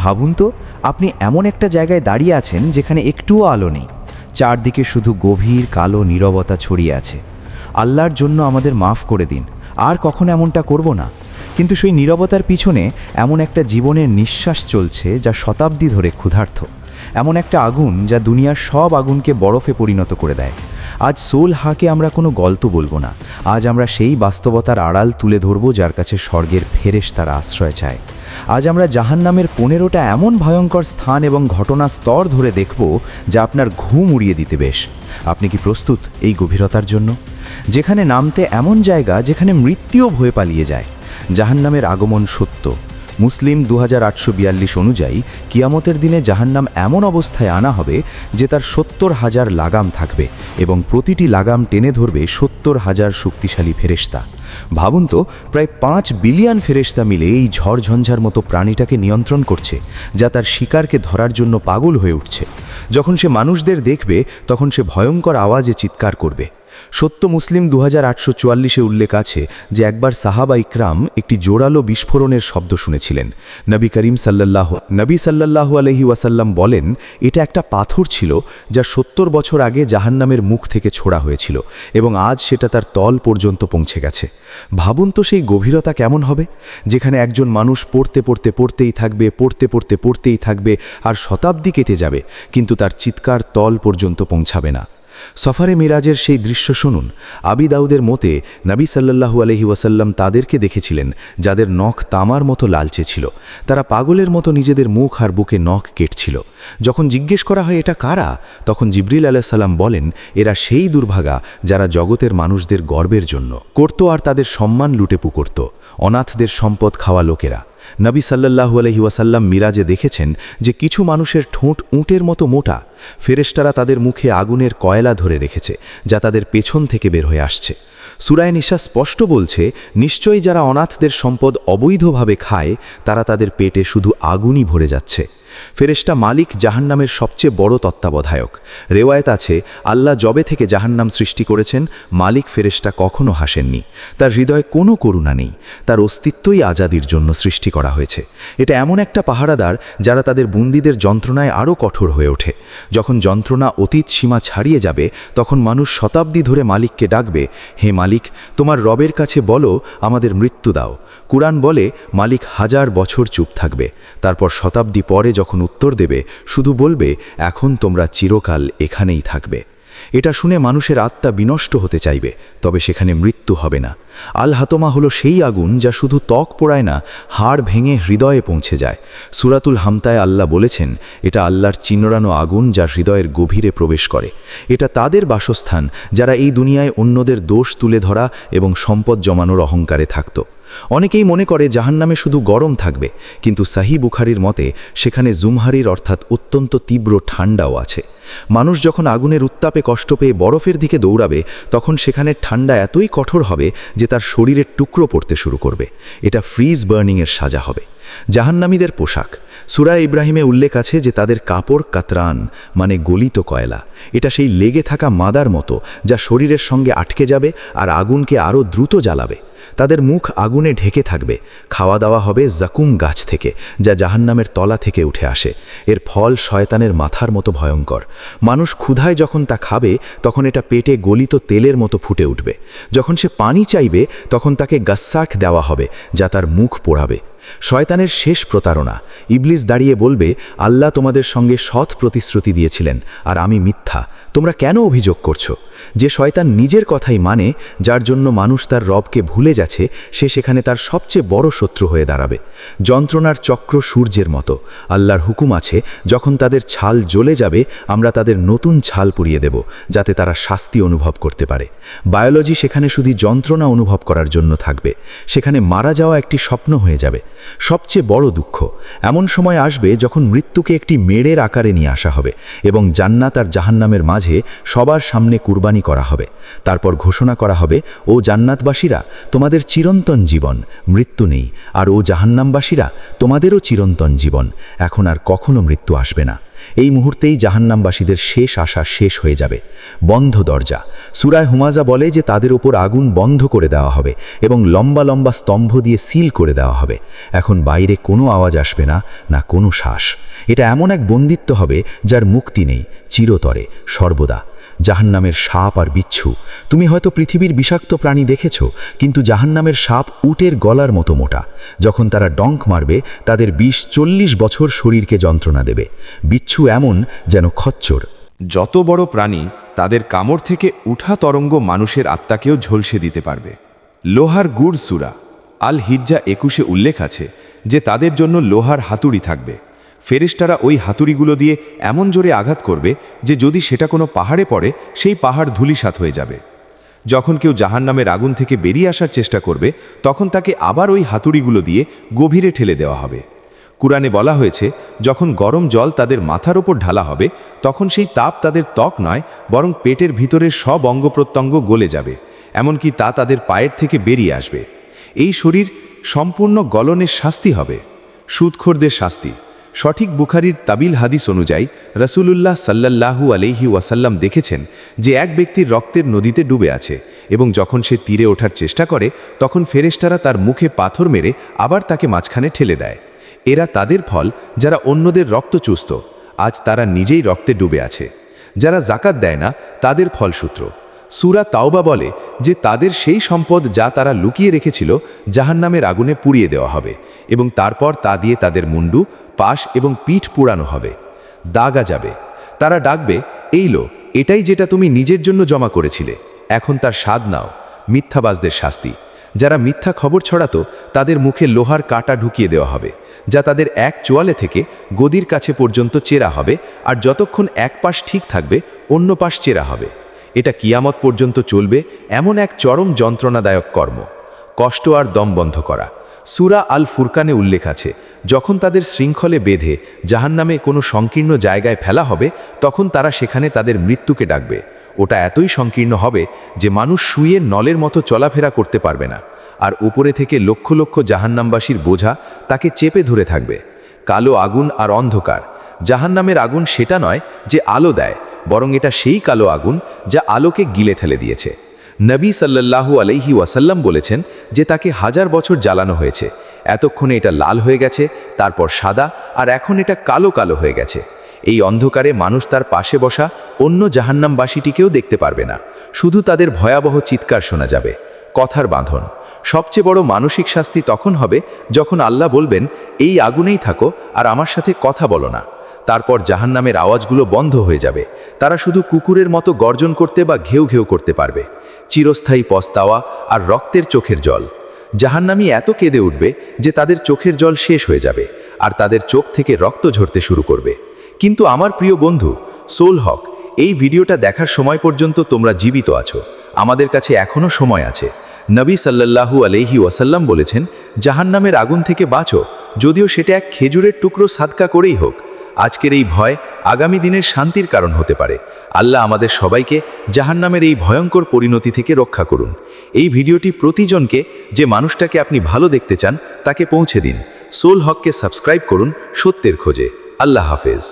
ভাবুন তো, আপনি এমন একটা জায়গায় দাঁড়িয়ে আছেন যেখানে একটুও আলো নেই, চারদিকে শুধু গভীর কালো নীরবতা ছড়িয়ে আছে। আল্লাহর জন্য আমাদের মাফ করে দিন, আর কখনো এমনটা করব না। কিন্তু সেই নীরবতার পিছনে এমন একটা জীবনের নিঃশ্বাস চলছে যা শতাব্দী ধরে ক্ষুধার্ত, এমন একটা আগুন যা দুনিয়ার সব আগুনকে বরফে পরিণত করে দেয়। আজ সোল হাকে আমরা কোনো গল্প বলবো না, আজ আমরা সেই বাস্তবতার আড়াল তুলে ধরব যার কাছে স্বর্গের ফেরেশতারা আশ্রয় চায়। আজ আমরা জাহান্নামের 15টা এমন ভয়ঙ্কর স্থান এবং ঘটনা স্তর ধরে দেখব যা আপনার ঘুম উড়িয়ে দিতে বেশ। আপনি কি প্রস্তুত এই গভীরতার জন্য? যেখানে নামতে এমন জায়গা যেখানে মৃত্যুও ভয়ে পালিয়ে যায়। জাহান্নামের আগমন সত্য। মুসলিম 2842 অনুযায়ী কিয়ামতের দিনে জাহান্নাম এমন অবস্থায় আনা হবে যে তার 70,000 লাগাম থাকবে এবং প্রতিটি লাগাম টেনে ধরবে 70,000 শক্তিশালী ফেরেশতা। ভাবুন তো, প্রায় 5 বিলিয়ন ফেরেশতা মিলে এই ঝড়ঝঞ্ঝার মতো প্রাণীটাকে নিয়ন্ত্রণ করছে, যা তার শিকারকে ধরার জন্য পাগল হয়ে উঠছে। যখন সে মানুষদের দেখবে তখন সে ভয়ঙ্কর আওয়াজে চিৎকার করবে। সত্য মুসলিম 2844-এ উল্লেখ আছে যে একবার সাহাবা ইকরাম একটি জোরালো বিস্ফোরণের শব্দ শুনেছিলেন। নবী সাল্লাল্লাহু আলাইহি ওয়াসাল্লাম বলেন, এটা একটা পাথর ছিল যা 70 বছর আগে জাহান্নামের মুখ থেকে ছোড়া হয়েছিল এবং আজ সেটা তার তল পর্যন্ত পৌঁছে গেছে। ভাবুন তো সেই গভীরতা কেমন হবে, যেখানে একজন মানুষ পড়তেই থাকবে আর শতাব্দী কেটে যাবে, কিন্তু তার চিৎকার তল পর্যন্ত পৌঁছাবে না। সফরে মিরাজের সেই দৃশ্য শুনুন। আবি দাউদের মতে নবী সাল্লাল্লাহু আলাইহি ওয়াসাল্লাম তাদেরকে দেখেছিলেন যাদের নখ তামার মতো লালচে ছিল। তারা পাগলের মতো নিজেদের মুখ আর বুকে নখ কেটছিল। যখন জিজ্ঞেস করা হয় এটা কারা, তখন জিবরিল আলাইহিস সালাম বলেন, এরা সেই দুর্ভাগা যারা জগতের মানুষদের গর্বের জন্য করত আর তাদের সম্মান লুটেপু করত, অনাথদের সম্পদ খাওয়া লোকেরা। নবী সাল্লাল্লাহু আলাইহি ওয়াসাল্লাম মিরাজে দেখেছেন যে কিছু মানুষের ঠোঁট উটের মতো মোটা। ফেরেশতারা তাদের মুখে আগুনের কয়লা ধরে রেখেছে যা তাদের পেছন থেকে বের হয়ে আসছে। সূরা নিসা স্পষ্ট বলছে, নিশ্চয়ই যারা অনাথদের সম্পদ অবৈধভাবে খায় তারা তাদের পেটে শুধু আগুনই ভরে যাচ্ছে। ফেরেশতা মালিক জাহান্নামের সবচেয়ে বড় তত্ত্বাবধায়ক। রেওয়ায়েত আছে, আল্লাহ জবে থেকে জাহান্নাম সৃষ্টি করেছেন, মালিক ফেরেশতা কখনো হাসেননি। তার হৃদয়ে কোনো করুণা নেই, তার অস্তিত্বই আজাদির জন্য সৃষ্টি করা হয়েছে। এটা এমন একটা পাহারাদার যারা তাদের বন্দীদের যন্ত্রণায় আরও কঠোর হয়ে ওঠে। যখন যন্ত্রণা অতীত সীমা ছাড়িয়ে যাবে তখন মানুষ শতাব্দী ধরে মালিককে ডাকবে, হে মালিক, তোমার রবের কাছে বলো আমাদের মৃত্যু দাও। কুরআন বলে মালিক 1000 বছর চুপ থাকবে, তারপর শতাব্দী পরে যখন উত্তর দেবে শুধু বলবে, এখন তোমরা চিরকাল এখানেই থাকবে। এটা শুনে মানুষের আত্মা বিনষ্ট হতে চাইবে, তবে সেখানে মৃত্যু হবে না। আল হাতমা হলো সেই আগুন যা শুধু ত্বক পোড়ায় না, হাড় ভেঙে হৃদয়ে পৌঁছে যায়। সূরাতুল হামতায় আল্লাহ বলেছেন, এটা আল্লাহর চিনরানো আগুন যা হৃদয়ের গভীরে প্রবেশ করে। এটা তাদের বাসস্থান যারা এই দুনিয়ায় অন্যদের দোষ তুলে ধরা এবং সম্পদ জমানোর অহংকারে থাকত। অনেকেই মনে করে জাহান্নামে শুধু গরম থাকবে, কিন্তু সাহি বুখারীর মতে সেখানে জুমহারির অর্থাৎ অত্যন্ত তীব্র ঠান্ডাও আছে। মানুষ যখন আগুনের উত্তাপে কষ্ট পেয়ে বরফের দিকে দৌড়াবে তখন সেখানে ঠান্ডা এতই কঠোর হবে যে তার শরীরের টুকরো পড়তে শুরু করবে। এটা ফ্রিজ বার্নিংয়ের সাজা হবে। জাহান্নামীদের পোশাক, সূরা ইব্রাহিমে উল্লেখ আছে যে তাদের কাপড় কাতরান মানে গলিত কয়লা। এটা সেই লেগে থাকা মাদার মতো যা শরীরের সঙ্গে আটকে যাবে আর আগুনকে আরও দ্রুত জ্বালাবে। তাদের মুখ আগুনে ঢেকে থাকবে। খাওয়া দাওয়া হবে জাকুম গাছ থেকে, যা জাহান্নামের তলা থেকে উঠে আসে। এর ফল শয়তানের মাথার মতো ভয়ঙ্কর। মানুষ ক্ষুধায় যখন তা খাবে তখন এটা পেটে গলিত তেলের মতো ফুটে উঠবে। যখন সে পানি চাইবে তখন তাকে গাস্সাক দেওয়া হবে যা তার মুখ পোড়াবে। শয়তানের শেষ প্রতারণা। ইবলিস দাঁড়িয়ে বলবে, আল্লাহ তোমাদের সঙ্গে সৎ প্রতিশ্রুতি দিয়েছিলেন আর আমি মিথ্যা, তোমরা কেন অভিযোগ করছো? যে শয়তান নিজের কথাই মানে, যার জন্য মানুষ তার রবকে ভুলে যাচ্ছে, সে সেখানে তার সবচেয়ে বড় শত্রু হয়ে দাঁড়াবে। যন্ত্রণার চক্র সূর্যের মতো। আল্লাহর হুকুম আছে, যখন তাদের ছাল জ্বলে যাবে আমরা তাদের নতুন ছাল পুড়িয়ে দেব যাতে তারা শাস্তি অনুভব করতে পারে। বায়োলজি সেখানে শুধু যন্ত্রণা অনুভব করার জন্য থাকবে। সেখানে মারা যাওয়া একটি স্বপ্ন হয়ে যাবে। সবচেয়ে বড় দুঃখ, এমন সময় আসবে যখন মৃত্যুকে একটি মেড়ের আকারে নিয়ে আসা হবে এবং জান্নাত আর জাহান্নামের মাঝে সবার সামনে কুরবানি করা হবে। তারপর ঘোষণা করা হবে, ও জান্নাতবাসীরা তোমাদের চিরন্তন জীবন, মৃত্যু নেই, আর ও জাহান্নামবাসীরা তোমাদেরও চিরন্তন জীবন, এখন আর কখনো মৃত্যু আসবে না। এই মুহূর্তেই জাহান্নামবাসীদের শেষ আশা শেষ হয়ে যাবে। বন্ধ দরজা। সূরায়ে হুমাযা বলে যে তাদের উপর আগুন বন্ধ করে দেওয়া হবে এবং লম্বা লম্বা স্তম্ভ দিয়ে সিল করে দেওয়া হবে। এখন বাইরে কোনো আওয়াজ আসবে না, না কোনো শ্বাস। এটা এমন এক বন্দিত্ব হবে যার মুক্তি নেই, চিরতরে, সর্বদা। জাহান্নামের সাপ আর বিচ্ছু। তুমি হয়তো পৃথিবীর বিষাক্ত প্রাণী দেখেছ, কিন্তু জাহান্নামের সাপ উটের গলার মতো মোটা। যখন তারা ডঙ্ক মারবে তাদের 20-40 বছর শরীরকে যন্ত্রণা দেবে। বিচ্ছু এমন যেন খচ্চর। যত বড় প্রাণী তাদের কামড় থেকে উঠা তরঙ্গ মানুষের আত্মাকেও ঝলসে দিতে পারবে। লোহার গুড় সূরা আল হিজ্জা 21-এ উল্লেখ আছে যে তাদের জন্য লোহার হাতুড়ি থাকবে। ফেরেশতারা ওই হাতুড়িগুলো দিয়ে এমন জোরে আঘাত করবে যে যদি সেটা কোনো পাহাড়ে পড়ে সেই পাহাড় ধূলিসাৎ হয়ে যাবে। যখন কেউ জাহান্নামের আগুন থেকে বেরিয়ে আসার চেষ্টা করবে তখন তাকে আবার ওই হাতুড়িগুলো দিয়ে গভীরে ঠেলে দেওয়া হবে। কুরআনে বলা হয়েছে যখন গরম জল তাদের মাথার ওপর ঢালা হবে তখন সেই তাপ তাদের ত্বক নয় বরং পেটের ভিতরের সব অঙ্গ প্রত্যঙ্গ গলে যাবে, এমনকি তা তাদের পায়ের থেকে বেরিয়ে আসবে। এই শরীর সম্পূর্ণ গলনের শাস্তি হবে, সুদখোরদের শাস্তি। সঠিক বুখারীর তাবিল হাদিস অনুযায়ী রাসূলুল্লাহ সাল্লাল্লাহু আলাইহি ওয়াসাল্লাম দেখেছেন যে এক ব্যক্তির রক্তের নদীতে ডুবে আছে এবং যখন সে তীরে ওঠার চেষ্টা করে তখন ফেরেশতারা তার মুখে পাথর মেরে আবার তাকে মাঝখানে ঠেলে দেয়। এরা তাদের ফল যারা অন্যদের রক্ত চুষত, আজ তারা নিজেই রক্তে ডুবে আছে। যারা যাকাত দেয় না তাদের ফলসূত্র। সূরা তাওবা বলে যে তাদের সেই সম্পদ যা তারা লুকিয়ে রেখেছিল জাহান্নামের আগুনে পুড়িয়ে দেওয়া হবে এবং তারপর তা দিয়ে তাদের মুন্ডু, পাশ এবং পিঠ পোড়ানো হবে। দাগা যাবে। তারা ডাকবে, এই লো, এটাই যেটা তুমি নিজের জন্য জমা করেছিলে, এখন তার স্বাদ নাও। মিথ্যাবাজদের শাস্তি। যারা মিথ্যা খবর ছড়াতো তাদের মুখে লোহার কাঁটা ঢুকিয়ে দেওয়া হবে, যা তাদের এক চোয়ালে থেকে গদির কাছে পর্যন্ত চেরা হবে, আর যতক্ষণ এক পাশ ঠিক থাকবে অন্য পাশ চেরা হবে। এটা কিয়ামত পর্যন্ত চলবে এমন এক চরম যন্ত্রণাদায়ক কর্ম। কষ্ট আর দম বন্ধ করা। সূরা আল ফুরকানে উল্লেখ আছে যখন তাদের শৃঙ্খলে বেঁধে জাহান্নামে কোনো সংকীর্ণ জায়গায় ফেলা হবে তখন তারা সেখানে তাদের মৃত্যুকে ডাকবে। ওটা এতই সংকীর্ণ হবে যে মানুষ শুয়ে নলের মতো চলাফেরা করতে পারবে না, আর উপরে থেকে লক্ষ লক্ষ জাহান্নামবাসীর বোঝা তাকে চেপে ধরে থাকবে। কালো আগুন আর অন্ধকার। জাহান্নামের আগুন সেটা নয় যে আলো দেয়, বরং এটা সেই কালো আগুন যা আলোকে গিলে ফেলে দিয়েছে। নবী সাল্লাল্লাহু আলাইহি ওয়াসাল্লাম বলেছেন যে তাকে 1000 বছর জ্বালানো হয়েছে, এতক্ষণে এটা লাল হয়ে গেছে, তারপর সাদা, আর এখন এটা কালো কালো হয়ে গেছে। এই অন্ধকারে মানুষ তার পাশে বসা অন্য জাহান্নামবাসীটিকেও দেখতে পারবে না, শুধু তাদের ভয়াবহ চিৎকার শোনা যাবে। কথার বাঁধন। সবচেয়ে বড় মানসিক শাস্তি তখন হবে যখন আল্লাহ বলবেন, এই আগুনেই থাকো আর আমার সাথে কথা বলো না। তারপর জাহান্নামের আওয়াজগুলো বন্ধ হয়ে যাবে। তারা শুধু কুকুরের মতো গর্জন করতে বা ঘেউ ঘেউ করতে পারবে। চিরস্থায়ী পস্তাওয়া আর রক্তের চোখের জল। জাহান্নামী এত কেঁদে উঠবে যে তাদের চোখের জল শেষ হয়ে যাবে আর তাদের চোখ থেকে রক্ত ঝরতে শুরু করবে। কিন্তু আমার প্রিয় বন্ধু সোল হক, এই ভিডিওটা দেখার সময় পর্যন্ত তোমরা জীবিত আছো, আমাদের কাছে এখনও সময় আছে। নবী সাল্লাল্লাহু আলাইহি ওয়াসাল্লাম বলেছেন, জাহান্নামের আগুন থেকে বাঁচো, যদিও সেটা এক খেজুরের টুকরো সাদকা করেই হোক। আজকের এই ভয় আগামী দিনের শান্তির কারণ হতে পারে। আল্লাহ আমাদের সবাইকে জাহান্নামের এই ভয়ঙ্কর পরিণতি থেকে রক্ষা করুন। এই ভিডিওটি প্রতিজনকে, যে মানুষটাকে আপনি ভালো দেখতে চান, তাকে পৌঁছে দিন। সোল হককে সাবস্ক্রাইব করুন সত্যের খোঁজে। আল্লাহ হাফেজ।